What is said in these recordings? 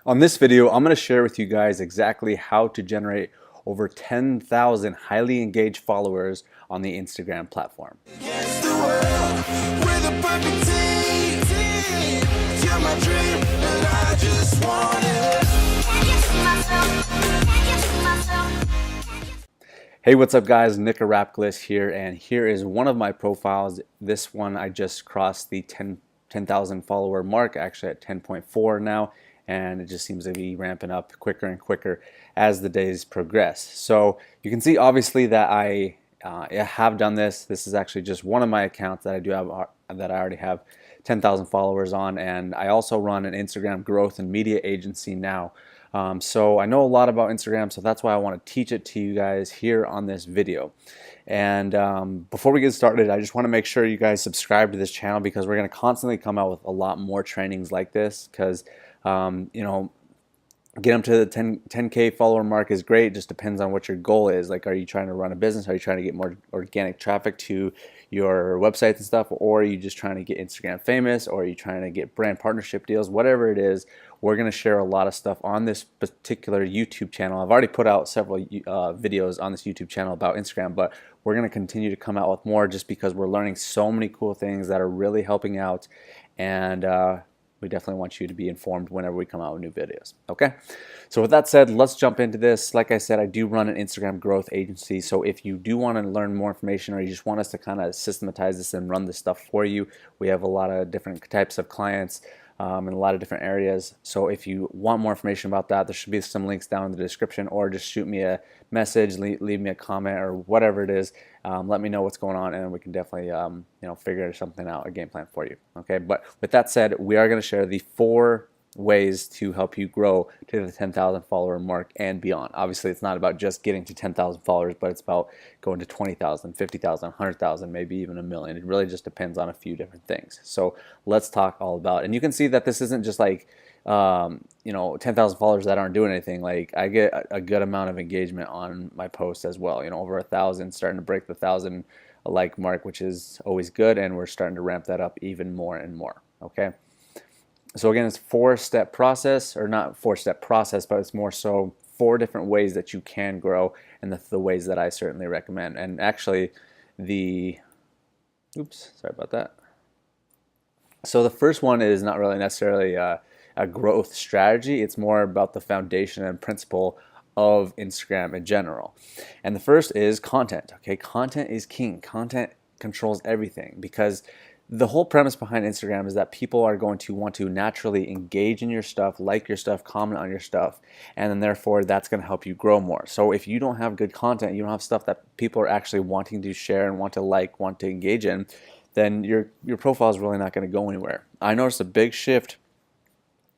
On this video, I'm going to share with you guys exactly how to generate over 10,000 highly engaged followers on the Instagram platform. Hey, what's up guys? Nick Rapglis here, and here is one of my profiles. This one I just crossed the 10,000 follower mark, actually at 10.4 now, and it just seems to be ramping up quicker and quicker as the days progress. So you can see obviously that I have done this. This is actually just one of my accounts that I do have, that I already have 10,000 followers on, and I also run an Instagram growth and media agency now. So I know a lot about Instagram, so that's why I want to teach it to you guys here on this video. And before we get started, I just want to make sure you guys subscribe to this channel, because we're going to constantly come out with a lot more trainings like this, because you know, get them to the 10K follower mark is great. It just depends on what your goal is. Like, are you trying to run a business? Are you trying to get more organic traffic to your websites and stuff? Or are you just trying to get Instagram famous? Or are you trying to get brand partnership deals? Whatever it is, we're going to share a lot of stuff on this particular YouTube channel. I've already put out several videos on this YouTube channel about Instagram, but we're going to continue to come out with more, just because we're learning so many cool things that are really helping out. And we definitely want you to be informed whenever we come out with new videos. Okay, so with that said, let's jump into this. Like I said, I do run an Instagram growth agency, so if you do want to learn more information, or you just want us to kind of systematize this and run this stuff for you, we have a lot of different types of clients in a lot of different areas. So if you want more information about that, there should be some links down in the description, or just shoot me a message, leave me a comment, or whatever it is. Let me know what's going on, and we can definitely you know, figure something out, a game plan for you. Okay, but with that said, we are going to share the 4 ways to help you grow to the 10,000 follower mark and beyond. Obviously, it's not about just getting to 10,000 followers, but it's about going to 20,000, 50,000, 100,000, maybe even a million. It really just depends on a few different things. So let's talk all about it. And you can see that this isn't just like you know, 10,000 followers that aren't doing anything. Like, I get a good amount of engagement on my posts as well. You know, over 1,000, starting to break the 1,000 like mark, which is always good, and we're starting to ramp that up even more and more. Okay. So again, it's 4-step process, or not 4-step process, but it's more so 4 different ways that you can grow, and that's the ways that I certainly recommend. And actually, oops, sorry about that. So the first one is not really necessarily a growth strategy. It's more about the foundation and principle of Instagram in general. And the first is content. Okay, content is king. Content controls everything, because the whole premise behind Instagram is that people are going to want to naturally engage in your stuff, like your stuff, comment on your stuff, and then therefore that's going to help you grow more. So if you don't have good content, you don't have stuff that people are actually wanting to share and want to like, want to engage in, then your profile is really not going to go anywhere. I noticed a big shift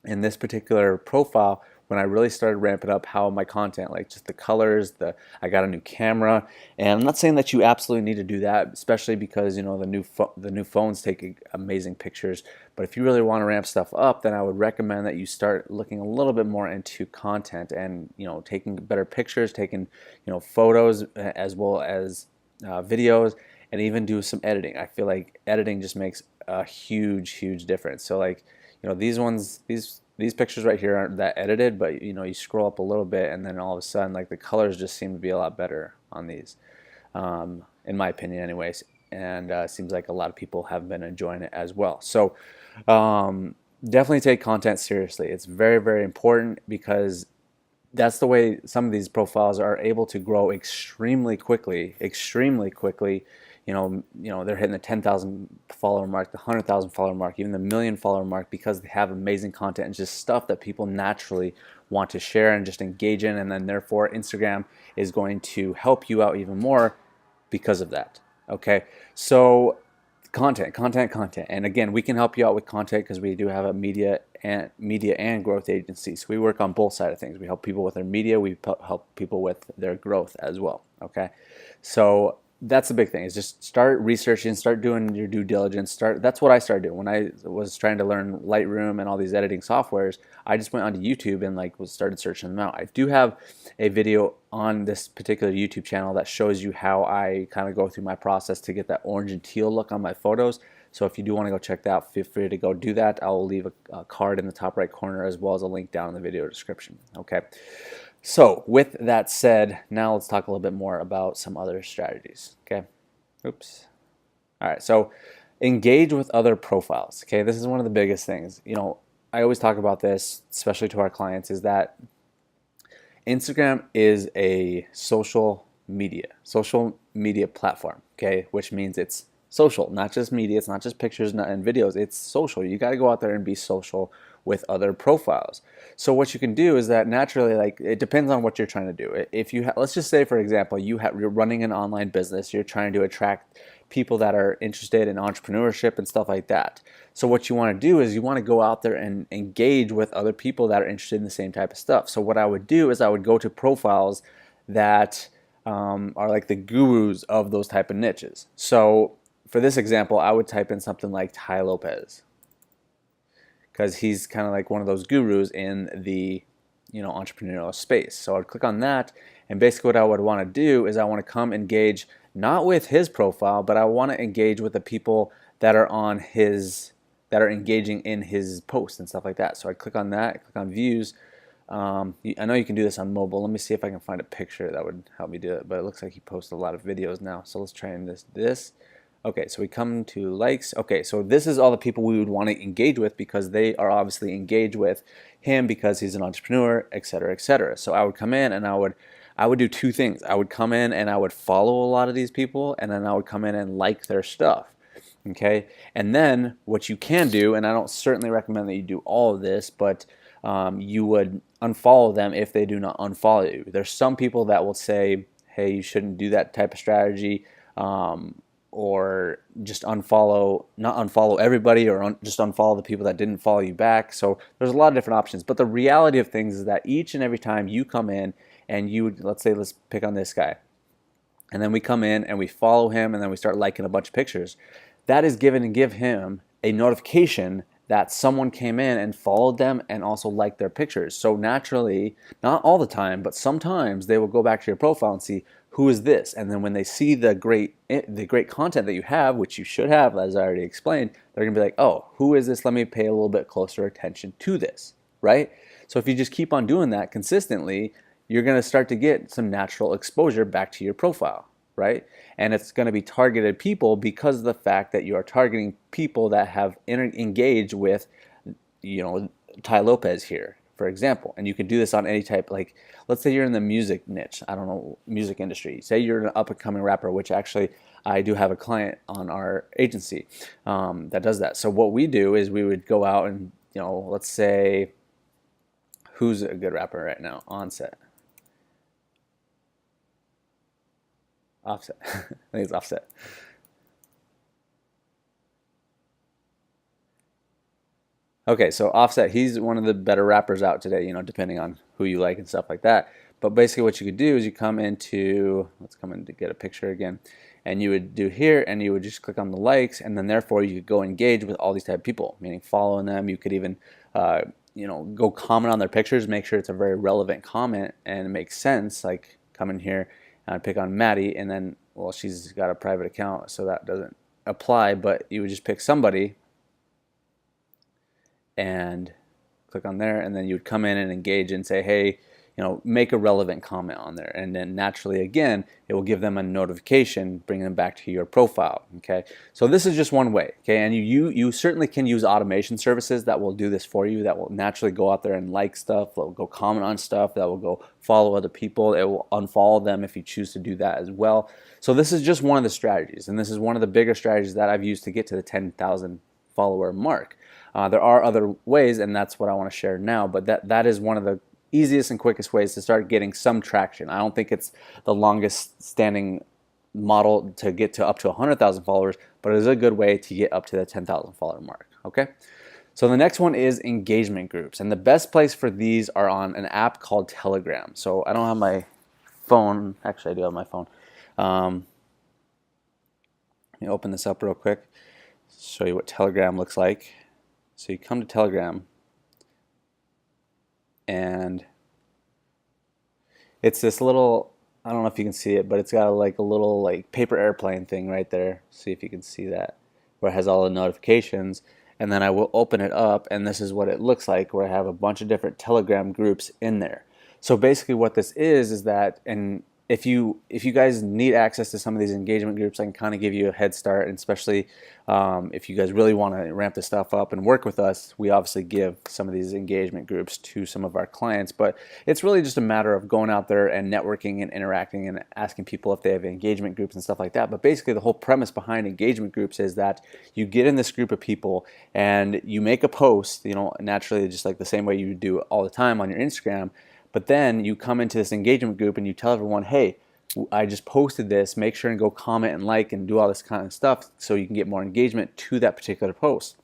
in this particular profile when I really started ramping up how my content, like just the colors, I got a new camera, and I'm not saying that you absolutely need to do that, especially because, you know, the new phones take amazing pictures. But if you really want to ramp stuff up, then I would recommend that you start looking a little bit more into content, and, you know, taking better pictures, taking, you know, photos as well as videos, and even do some editing. I feel like editing just makes a huge difference. So, like, you know, these pictures right here aren't that edited, but, you know, you scroll up a little bit, and then all of a sudden, like, the colors just seem to be a lot better on these, in my opinion anyways, and it seems like a lot of people have been enjoying it as well. So definitely take content seriously. It's very important, because that's the way some of these profiles are able to grow extremely quickly. You know, they're hitting the 10,000 follower mark, the 100,000 follower mark, even the million follower mark, because they have amazing content and just stuff that people naturally want to share and just engage in, and then therefore Instagram is going to help you out even more because of that. Okay, so content, and again, we can help you out with content because we do have a media and growth agency. So we work on both sides of things. We help people with their media, we help people with their growth as well. Okay, so that's the big thing, is just start researching, start doing your due diligence. That's what I started doing when I was trying to learn Lightroom and all these editing softwares. I just went onto YouTube and started searching them out. I do have a video on this particular YouTube channel that shows you how I kind of go through my process to get that orange and teal look on my photos. So if you do want to go check that out, feel free to go do that. I will leave a card in the top right corner as well as a link down in the video description. Okay. So with that said, now let's talk a little bit more about some other strategies. Okay. Oops. All right. So engage with other profiles. Okay. This is one of the biggest things. I always talk about this, especially to our clients, is that Instagram is a social media platform, okay, which means it's social, not just media, it's not just pictures and videos, it's social. You got to go out there and be social with other profiles. So what you can do is that naturally, like, it depends on what you're trying to do. If you let's just say, for example, you're running an online business, you're trying to attract people that are interested in entrepreneurship and stuff like that. So what you want to do is you want to go out there and engage with other people that are interested in the same type of stuff. So what I would do is I would go to profiles that are like the gurus of those type of niches. So for this example, I would type in something like Tai Lopez, because he's kind of like one of those gurus in the entrepreneurial space. So I'd click on that, and basically what I would want to do is I want to come engage not with his profile, but I want to engage with the people that are engaging in his posts and stuff like that. So I'd click on that, click on views. I know you can do this on mobile. Let me see if I can find a picture that would help me do it, but it looks like he posts a lot of videos now. So let's try this. Okay, so we come to likes. Okay, so this is all the people we would want to engage with, because they are obviously engaged with him because he's an entrepreneur, etc., etc. So I would come in and I would do two things. I would come in and I would follow a lot of these people, and then I would come in and like their stuff. Okay, and then what you can do, and I don't certainly recommend that you do all of this, but you would unfollow them if they do not unfollow you. There's some people that will say, hey, you shouldn't do that type of strategy, or just not unfollow everybody, or just unfollow the people that didn't follow you back. So there's a lot of different options, but the reality of things is that each and every time you come in and let's pick on this guy, and then we come in and we follow him, and then we start liking a bunch of pictures, that is given to give him a notification that someone came in and followed them and also liked their pictures. So naturally, not all the time, but sometimes they will go back to your profile and see, who is this? And then when they see the great content that you have, which you should have, as I already explained, they're gonna be like, oh, who is this? Let me pay a little bit closer attention to this, right? So if you just keep on doing that consistently, you're gonna start to get some natural exposure back to your profile, right? And it's going to be targeted people because of the fact that you are targeting people that have engaged with, Tai Lopez here, for example. And you can do this on any type, like, let's say you're in the music niche, I don't know, music industry. Say you're an up-and-coming rapper, which actually I do have a client on our agency that does that. So what we do is we would go out and, let's say, who's a good rapper right now? Onset. Offset. I think it's Offset. Okay, so Offset, he's one of the better rappers out today, depending on who you like and stuff like that. But basically what you could do is you come into, let's come in to get a picture again, and you would do here, and you would just click on the likes, and then therefore you could go engage with all these type of people, meaning following them. You could even, go comment on their pictures, make sure it's a very relevant comment and it makes sense, like come in here, I'd pick on Maddie, and then, well, she's got a private account, so that doesn't apply, but you would just pick somebody and click on there, and then you would come in and engage and say, hey, make a relevant comment on there, and then naturally, again, it will give them a notification, bring them back to your profile. Okay, so this is just one way. Okay, and you certainly can use automation services that will do this for you, that will naturally go out there and like stuff, that will go comment on stuff, that will go follow other people, it will unfollow them if you choose to do that as well. So this is just one of the strategies, and this is one of the bigger strategies that I've used to get to the 10,000 follower mark. There are other ways, and that's what I want to share now, but that is one of the easiest and quickest ways to start getting some traction. I don't think it's the longest standing model to get to up to 100,000 followers, but it is a good way to get up to the 10,000 follower mark. Okay, so the next one is engagement groups, and the best place for these are on an app called Telegram. So I don't have my phone, actually I do have my phone. Let me open this up real quick, show you what Telegram looks like. So you come to Telegram, and it's this little, I don't know if you can see it, but it's got like a little like paper airplane thing right there. See if you can see that. where it has all the notifications, and then I will open it up, and this is what it looks like, where I have a bunch of different Telegram groups in there. So basically what this is that, and if you guys need access to some of these engagement groups, I can kind of give you a head start, and especially if you guys really want to ramp this stuff up and work with us, we obviously give some of these engagement groups to some of our clients, but it's really just a matter of going out there and networking and interacting and asking people if they have engagement groups and stuff like that. But basically the whole premise behind engagement groups is that you get in this group of people and you make a post, naturally just like the same way you do all the time on your Instagram. But then you come into this engagement group and you tell everyone, hey, I just posted this, make sure and go comment and like and do all this kind of stuff so you can get more engagement to that particular post.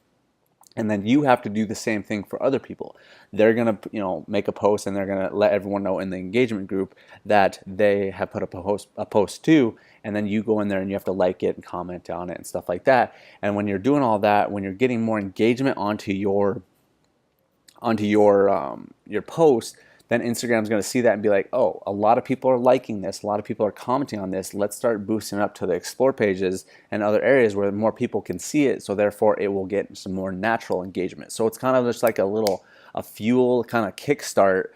And then you have to do the same thing for other people. They're gonna, make a post, and they're gonna let everyone know in the engagement group that they have put up a post too. And then you go in there and you have to like it and comment on it and stuff like that. And when you're doing all that, when you're getting more engagement onto your post, then Instagram's going to see that and be like, oh, a lot of people are liking this, a lot of people are commenting on this, let's start boosting it up to the explore pages and other areas where more people can see it, so therefore it will get some more natural engagement. So it's kind of just like a fuel kind of kickstart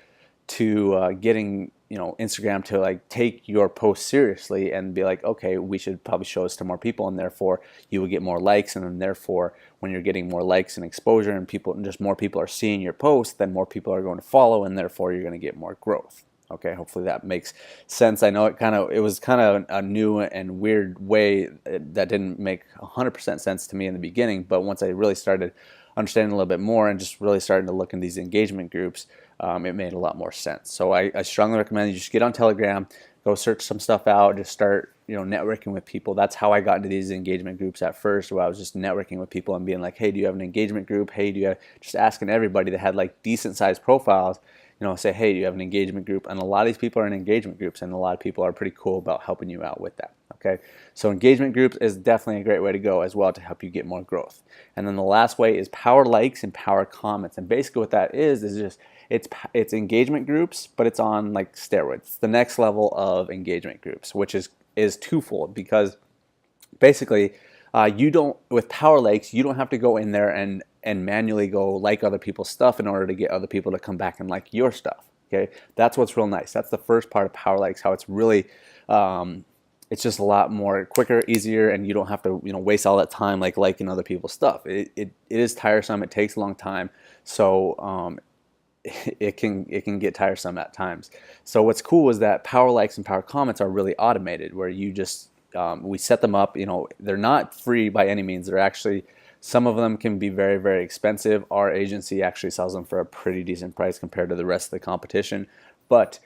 to getting Instagram to like take your post seriously and be like, okay, we should probably show this to more people, and therefore you will get more likes, and then therefore when you're getting more likes and exposure and just more people are seeing your post, then more people are going to follow, and therefore you're going to get more growth. Okay, hopefully that makes sense. I know it was kind of a new and weird way that didn't make 100% sense to me in the beginning, but once I really started understanding a little bit more and just really starting to look in these engagement groups, it made a lot more sense. So I strongly recommend you just get on Telegram, go search some stuff out, just start networking with people. That's how I got into these engagement groups at first, where I was just networking with people and being like, hey, do you have an engagement group? Hey, do you have, just asking everybody that had like decent sized profiles, say, hey, do you have an engagement group? And a lot of these people are in engagement groups, and a lot of people are pretty cool about helping you out with that. Okay, so engagement groups is definitely a great way to go as well to help you get more growth. And then the last way is power likes and power comments. And basically what that is just it's engagement groups, but it's on like steroids. It's the next level of engagement groups, which is twofold, because basically with power likes, you don't have to go in there and manually go like other people's stuff in order to get other people to come back and like your stuff. Okay, that's what's real nice. That's the first part of power likes, how it's really it's just a lot more quicker, easier, and you don't have to waste all that time like liking other people's stuff. It is tiresome. It takes a long time, so it can get tiresome at times. So what's cool is that power likes and power comments are really automated, where you just we set them up. They're not free by any means. They're actually, some of them can be very, very expensive. Our agency actually sells them for a pretty decent price compared to the rest of the competition. But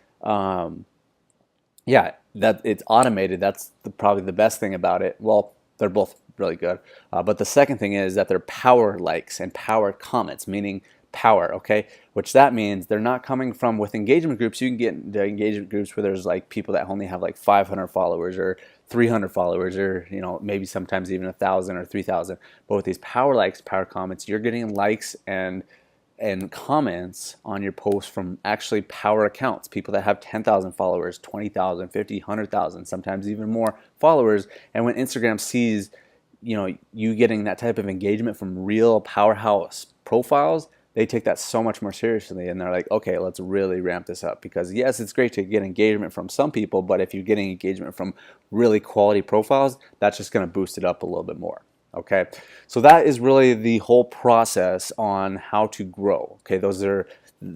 yeah, that it's automated. That's probably the best thing about it. Well, they're both really good. But the second thing is that they're power likes and power comments, meaning power, okay? Which that means they're not coming from, with engagement groups, you can get into engagement groups where there's like people that only have like 500 followers or 300 followers, or maybe sometimes even 1,000 or 3,000. But with these power likes, power comments, you're getting likes and comments on your posts from actually power accounts, people that have 10,000 followers, 20,000, 50, 100,000, sometimes even more followers. And when Instagram sees you getting that type of engagement from real powerhouse profiles, they take that so much more seriously, and they're like, okay, let's really ramp this up. Because yes, it's great to get engagement from some people, but if you're getting engagement from really quality profiles, that's just going to boost it up a little bit more. Okay, so that is really the whole process on how to grow. Okay, those are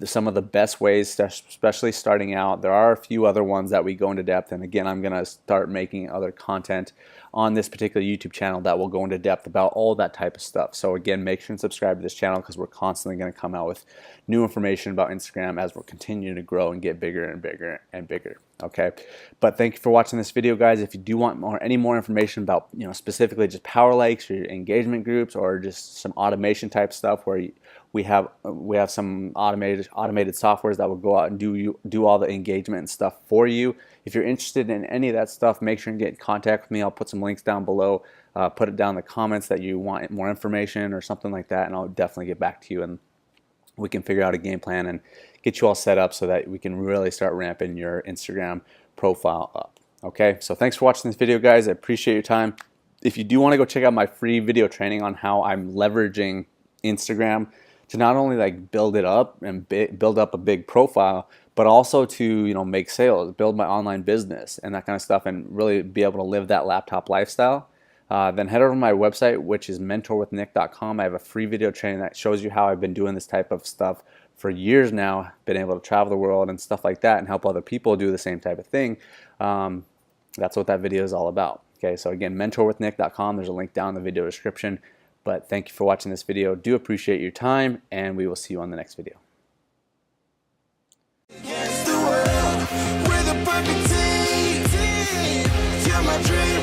some of the best ways, especially starting out. There are a few other ones that we go into depth, and again, I'm going to start making other content on this particular YouTube channel that will go into depth about all that type of stuff. So again, make sure and subscribe to this channel, because we're constantly going to come out with new information about Instagram as we're continuing to grow and get bigger and bigger and bigger. Okay, but thank you for watching this video, guys. If you do want any more information about specifically just power likes or engagement groups, or just some automation type stuff where we have some automated softwares that will go out and do all the engagement and stuff for you. If you're interested in any of that stuff, make sure and get in contact with me. I'll put some links down below. Put it down in the comments that you want more information or something like that, and I'll definitely get back to you, and we can figure out a game plan and get you all set up so that we can really start ramping your Instagram profile up. Okay, so thanks for watching this video, guys. I appreciate your time. if you do want to go check out my free video training on how I'm leveraging Instagram to not only like build it up and build up a big profile, but also to, you know, make sales, build my online business and that kind of stuff, and really be able to live that laptop lifestyle, then head over to my website, which is mentorwithnick.com. I have a free video training that shows you how I've been doing this type of stuff for years now, been able to travel the world and stuff like that and help other people do the same type of thing. That's what that video is all about. Okay, so again, mentorwithnick.com. There's a link down in the video description. But thank you for watching this video. Do appreciate your time, and we will see you on the next video. Against the world, we're the perfect team. You're my dream.